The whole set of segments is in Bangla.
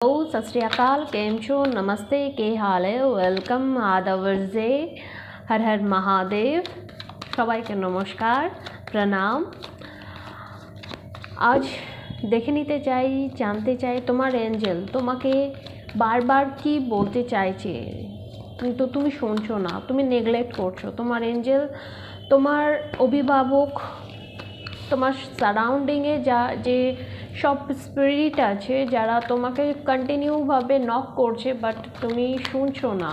हेलो सत श्री अकाल केम छो नमस्ते के हाल है वेलकम आदावर्जे हर हर महादेव সবাইকে নমস্কার প্রণাম। আজ দেখে নিতে চাই, জানতে চাই তোমার এঞ্জেল তোমাকে বারবার কি বলতে চাইছে, কিন্তু তুমি শুনছো না, তুমি নেগলেক্ট করছো। তোমার এঞ্জেল, তোমার অভিভাবক, তোমার সারাউন্ডিংয়ে যে সব স্পিরিট আছে যারা তোমাকে কন্টিনিউভাবে নক করছে, বাট তুমি শুনছো না।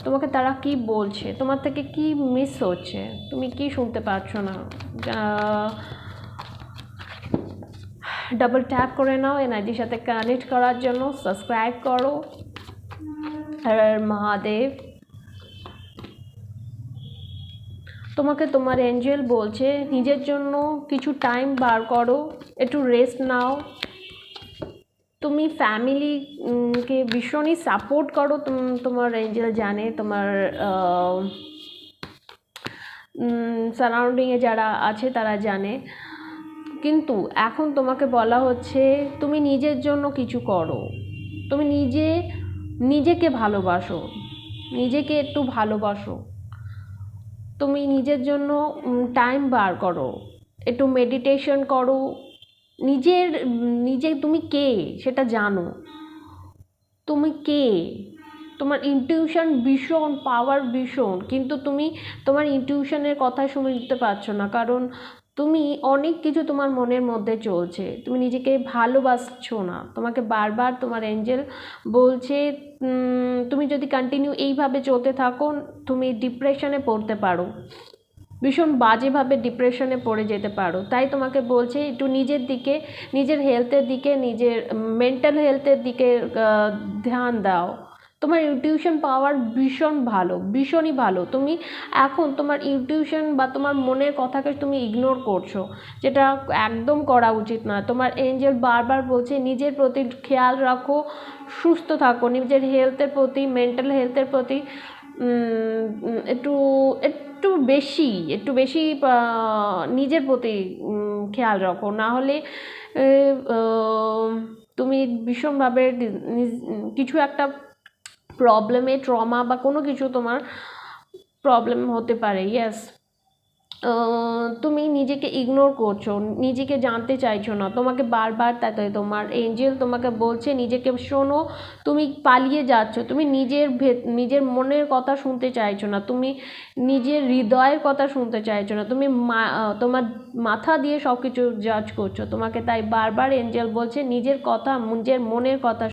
তোমাকে তারা কি বলছে, তোমার থেকে কি মিস হচ্ছে, তুমি কি শুনতে পারছো না। ডাবল ট্যাপ করে নাও এনার্জির সাথে কানেক্ট করার জন্য, সাবস্ক্রাইব করো। হর হর মহাদেব। তোমাকে তোমার এঞ্জেল বলছে নিজের জন্য কিছু টাইম বার করো, একটু রেস্ট নাও। তুমি ফ্যামিলিকে ভীষণই সাপোর্ট করো, তোমার এঞ্জেল জানে, তোমার সারাউন্ডিংয়ে যারা আছে তারা জানে। কিন্তু এখন তোমাকে বলা হচ্ছে তুমি নিজের জন্য কিছু করো, তুমি নিজেকে ভালোবাসো, নিজেকে একটু ভালোবাসো। তুমি নিজের জন্য টাইম বার করো, একটু মেডিটেশন করো। নিজে তুমি কে সেটা জানো, তুমি কে। তোমার ইনটিউশন ভীষণ পাওয়ার ভীষণ, কিন্তু তুমি তোমার ইনটিউশনের কথা শুনতে পারছো না, কারণ তুমি অনেক কিছু তোমার মনের মধ্যে চলছে, তুমি নিজেকে ভালোবাসছো না। তোমাকে বারবার তোমার এঞ্জেল বলছে তুমি যদি কন্টিনিউ এইভাবে চলতে থাকো তুমি ডিপ্রেশনে পড়তে পারো, ভীষণ বাজেভাবে ডিপ্রেশনে পড়ে যেতে পারো। তাই তোমাকে বলছে একটু নিজের দিকে, নিজের হেলথের দিকে, নিজের মেন্টাল হেলথের দিকে ধ্যান দাও। তোমার ইনটিউশন পাওয়ার ভীষণ ভালো, ভীষণই ভালো। তুমি এখন তোমার ইনটিউশন বা তোমার মনের কথাকে তুমি ইগনোর করছো, যেটা একদম করা উচিত না। তোমার এঞ্জেল বারবার বলছে নিজের প্রতি খেয়াল রাখো, সুস্থ থাকো, নিজের হেলথের প্রতি, মেন্টাল হেলথের প্রতি একটু বেশি নিজের প্রতি খেয়াল রাখো, না হলে তুমি ভীষণভাবে কিছু একটা প্রবলেমে, ট্রমা বা কোনো কিছু তোমার প্রবলেম হতে পারে। ইয়েস, তুমি নিজেকে ইগনোর করছো, নিজেকে জানতে চাইছো না। তোমাকে বারবার তাই তোমার এঞ্জেল তোমাকে বলছে নিজেকে শোনো, তুমি পালিয়ে যাচ্ছ, তুমি নিজের মনের কথা শুনতে চাইছো না, তুমি নিজের হৃদয়ের কথা শুনতে চাইছো না, তুমি তোমার মাথা দিয়ে সব কিছু জাজ করছো। তোমাকে তাই বারবার এঞ্জেল বলছে নিজের কথা, নিজের মনের কথা